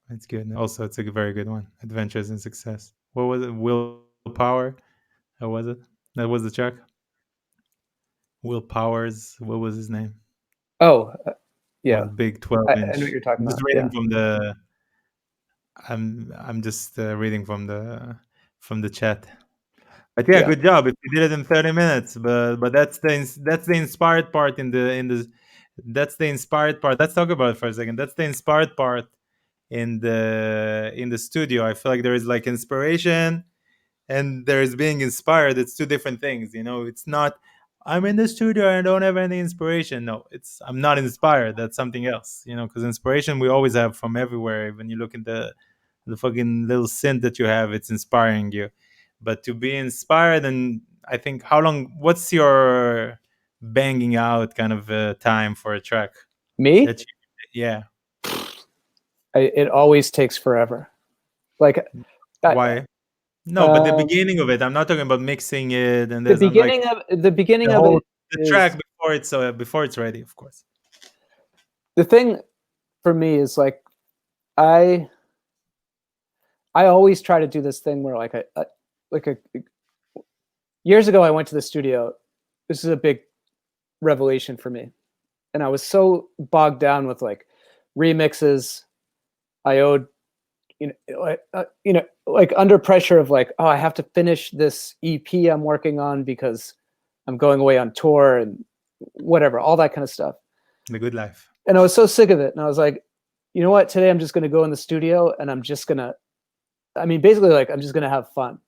It's good. Also, it's a very good one. Adventures in Success. What was it? Willpower. How was it? That was the track. Will Powers. What was his name? Oh, yeah. One big 12 I know what inch. you're talking I'm just about. reading Yeah. from the. I'm just reading from the chat. But yeah, Yeah. good job. If you did it in 30 minutes, but that's the inspired part in the that's the inspired part. Let's talk about it for a second. That's the inspired part in the studio. I feel like there is like inspiration and there is being inspired. It's two different things. It's not I'm in the studio and I don't have any inspiration. No, it's I'm not inspired. That's something else. Because inspiration we always have from everywhere. When you look in the fucking little synth that you have, it's inspiring you. But to be inspired, and I think how long? What's your banging out kind of time for a track? Me? That you, yeah. It always takes forever. Like I, Why? No, but the um, beginning of it. I'm not talking about mixing it and the this. I'm like beginning of the beginning the of whole it the track is before it's ready, of course. the thing for me is like I I always try to do this thing where like a years ago I went to the studio. This is a big revelation for me, and I was so bogged down with like remixes. I owed like under pressure of like, oh, I have to finish this EP I'm working on because I'm going away on tour and whatever, all that kind of stuff. The good life. And I was so sick of it. And I was like, you know what? Today I'm just going to go in the studio and I'm just going to, I mean, basically, like, I'm just going to have fun.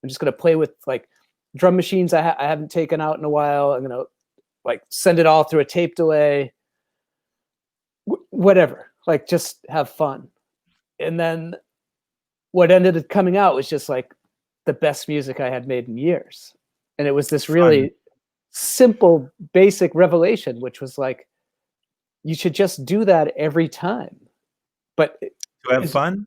I'm just going to play with like drum machines I haven't taken out in a while. I'm going to like send it all through a tape delay, whatever, like just have fun. And then what ended up coming out was just like the best music I had made in years. And it was this Fun. really simple, basic revelation, which was like, you should just do that every time. But To have fun.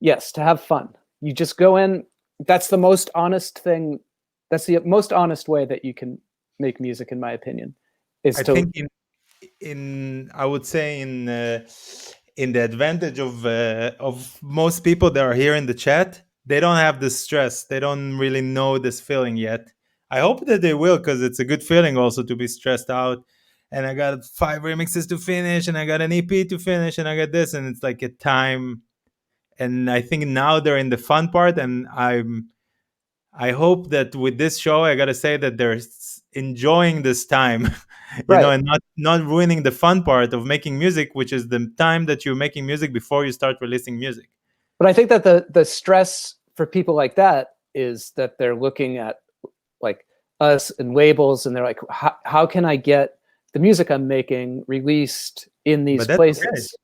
yes, to have fun. You just go in. That's the most honest thing. That's the most honest way that you can make music, in my opinion, is I to, think in I would say in the advantage of most people that are here in the chat, they don't have this stress. They don't really know this feeling yet. I hope that they will, because it's a good feeling also to be stressed out. And I got 5 remixes to finish, and I got an EP to finish, and I got this, and it's like a time. And I think now they're in the fun part, and I hope that with this show, I gotta say that they're enjoying this time, right. and not ruining the fun part of making music, which is the time that you're making music before you start releasing music. But I think that the stress for people like that is that they're looking at like us and labels, and they're like, how can I get the music I'm making released in these But that's okay. places?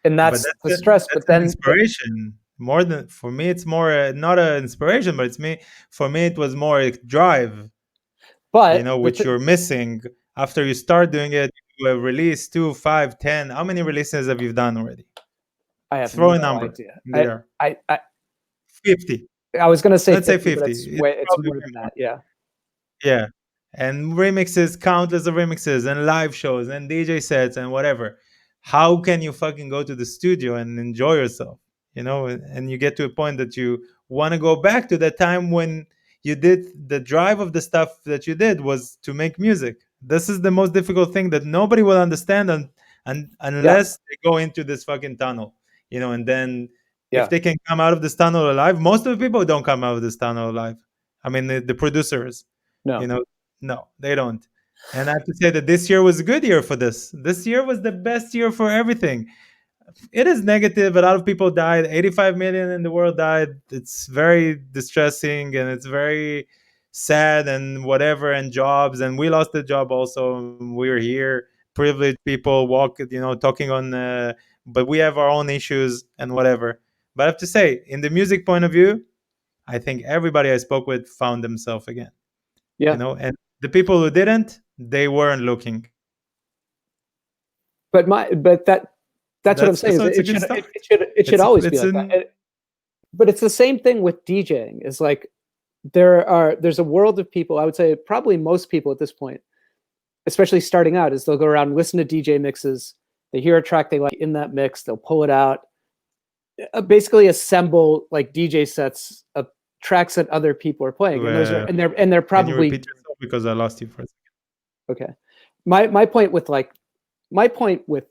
And But that's the stress. that's But an then, inspiration. More than for me, it's more not an inspiration, but it's me. For me, it was more a drive. but Which you're missing after you start doing it. You release 2, 5, 10. How many releases have you done already? I have Throw a no number idea. in the air. I, I 50. I was gonna say Let's say 50, but 50. it's It's way it's probably more way than more. that. Yeah. Yeah. And remixes, countless of remixes, and live shows, and DJ sets, and whatever. How can you fucking go to the studio and enjoy yourself? And you get to a point that you want to go back to that time when you did the drive of the stuff that you did was to make music. This is the most difficult thing that nobody will understand and Yeah. unless they go into this fucking tunnel. And then if Yeah. they can come out of this tunnel alive, most of the people don't come out of this tunnel alive. I mean, the producers, you No. know, no, they don't. And I have to say that this year was a good year for this. This year was the best year for everything. It is negative. A lot of people died. 85 million in the world died. It's very distressing and it's very sad and whatever. And jobs. And we lost the job also. We're here, privileged people, talking on. But we have our own issues and whatever. But I have to say, in the music point of view, I think everybody I spoke with found themselves again. Yeah. And the people who didn't, they weren't looking. But that's what I'm saying, is So that it's a good start. it should always be It's like that. an But it's the same thing with DJing. Is like there's a world of people, I would say probably most people at this point, especially starting out, is they'll go around and listen to DJ mixes. They hear a track they like in that mix, they'll pull it out, basically assemble like DJ sets of tracks that other people are playing, and those are and they're Can you probably repeat yourself because I lost you for a second? okay. My point with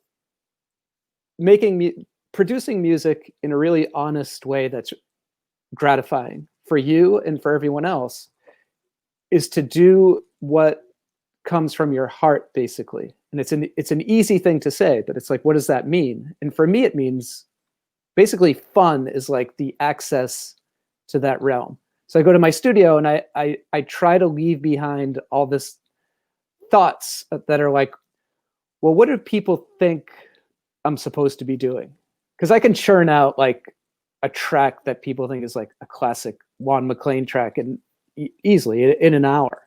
producing music in a really honest way that's gratifying for you and for everyone else is to do what comes from your heart, basically. And it's an easy thing to say, but it's like, what does that mean? And for me, it means basically fun is like the access to that realm. So I go to my studio and I try to leave behind all this thoughts that are like, well, what do people think I'm supposed to be doing? Because I can churn out like a track that people think is like a classic Juan Maclean track and easily in an hour.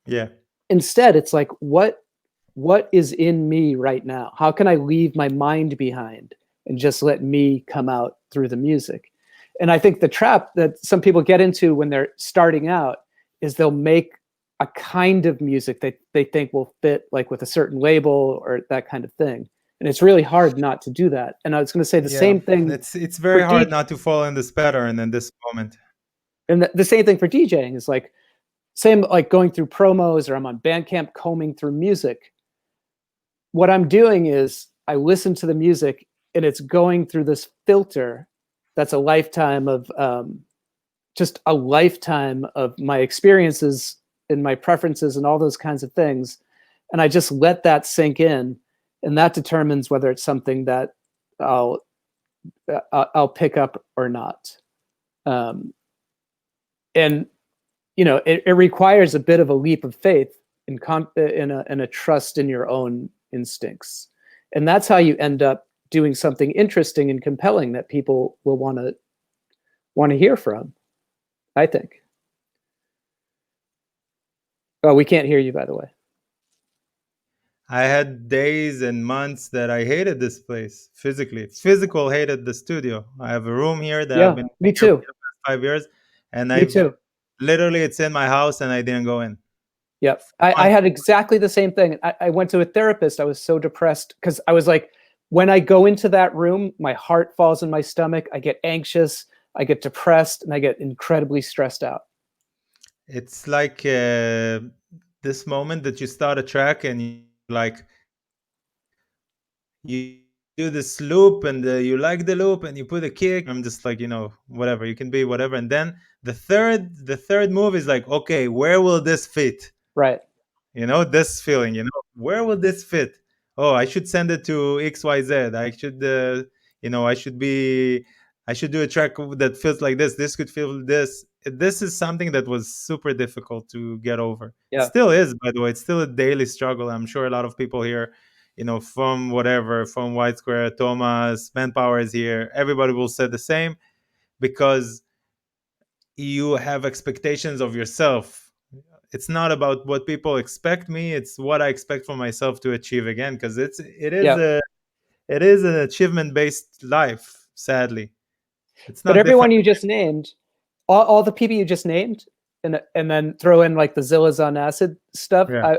Yeah. Instead, it's like, what is in me right now? How can I leave my mind behind and just let me come out through the music? And I think the trap that some people get into when they're starting out is they'll make a kind of music that they think will fit like with a certain label or that kind of thing. And it's really hard not to do that. And I was going to say the same thing. It's very hard not to fall in this pattern in this moment. And the same thing for DJing is like, same like going through promos or I'm on Bandcamp combing through music. What I'm doing is I listen to the music and it's going through this filter that's a lifetime of just a lifetime of my experiences and my preferences and all those kinds of things. And I just let that sink in, and that determines whether it's something that I'll pick up or not. And you know, it requires a bit of a leap of faith and a trust in your own instincts, and that's how you end up doing something interesting and compelling that people will want to hear from, I think. Oh, we can't hear you, by the way. I had days and months that I hated this place physically. Physical hated the studio. I have a room here that I've been me too. For 5 years, and Me too. Literally it's in my house and I didn't go in. Yep. I had exactly the same thing. I went to a therapist. I was so depressed because I was like, when I go into that room, my heart falls in my stomach. I get anxious, I get depressed, and I get incredibly stressed out. It's like this moment that you start a track and you like you do this loop and you like the loop and you put a kick. I'm just like, you know, whatever, you can be whatever. And then the third move is like, okay, where will this fit? Right. You know, this feeling, you know, where will this fit? Oh, I should send it to XYZ. I should, you know, I should do a track that feels like this. This could feel this. This is something that was super difficult to get over. Yeah. It still is, by the way. It's still a daily struggle. I'm sure a lot of people here, you know, from whatever, from White Square, Thomas, Manpower is here. Everybody will say the same because you have expectations of yourself. It's not about what people expect me, it's what I expect for myself to achieve again, because it is an achievement based life, sadly. It's not but everyone you just named, all the people you just named, and then throw in like the Zillas on Acid stuff, yeah.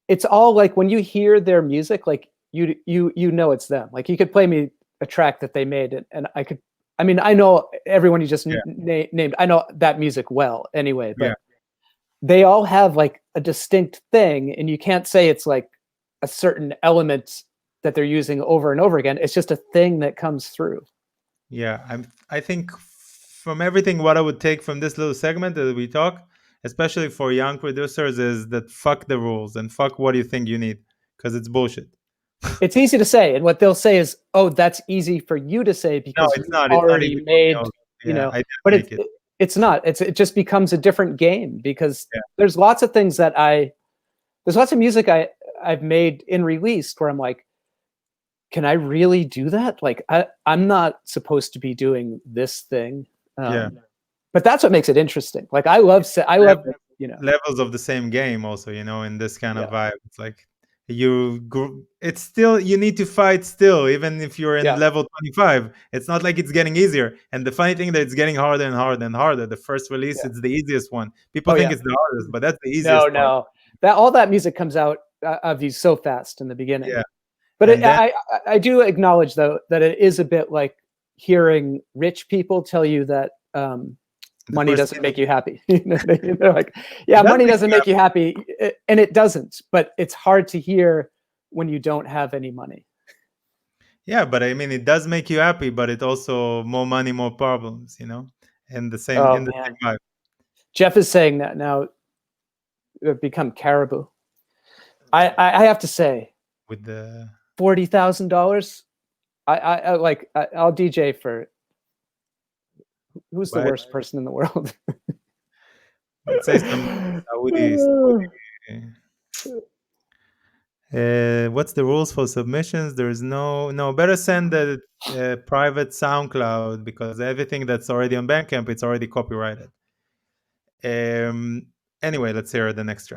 It's all like when you hear their music, like you know it's them. Like you could play me a track that they made, and I mean, I know everyone you just named. I know that music well anyway, but they all have like a distinct thing, and you can't say it's like a certain element that they're using over and over again. It's just a thing that comes through. Yeah, I think from everything, what I would take from this little segment that we talk, especially for young producers, is that fuck the rules and fuck what you think you need, because it's bullshit. It's easy to say, and what they'll say is, "Oh, that's easy for you to say because it's not. already It's not made, you know." But it's not. It just becomes a different game because there's lots of things that there's lots of music I've made and released where I'm like, can I really do that? Like I'm not supposed to be doing this thing. But that's what makes it interesting. Like I love, you know, levels of the same game also, you know, in this kind of vibe. It's like it's still, you need to fight still, even if you're in level 25. It's not like it's getting easier. And the funny thing that it's getting harder and harder and harder. The first release, it's the easiest one. People think it's the hardest, but that's the easiest no, that all that music comes out of you so fast in the beginning. But And then I do acknowledge though that it is a bit like hearing rich people tell you that money first doesn't make you happy. They're like, yeah, it does money make doesn't you make you happy, and it doesn't. But it's hard to hear when you don't have any money. Yeah, but I mean, it does make you happy, but it also more money, more problems, and the same Oh in the man, same vibe Jeff is saying that now. Become caribou. I have to say, with the $40,000. I like. I'll DJ for. Who's the but worst person in the world? let's say some Saudi. What's the rules for submissions? There's no. Better send the private SoundCloud because everything that's already on Bandcamp, it's already copyrighted. Anyway, let's hear the next track.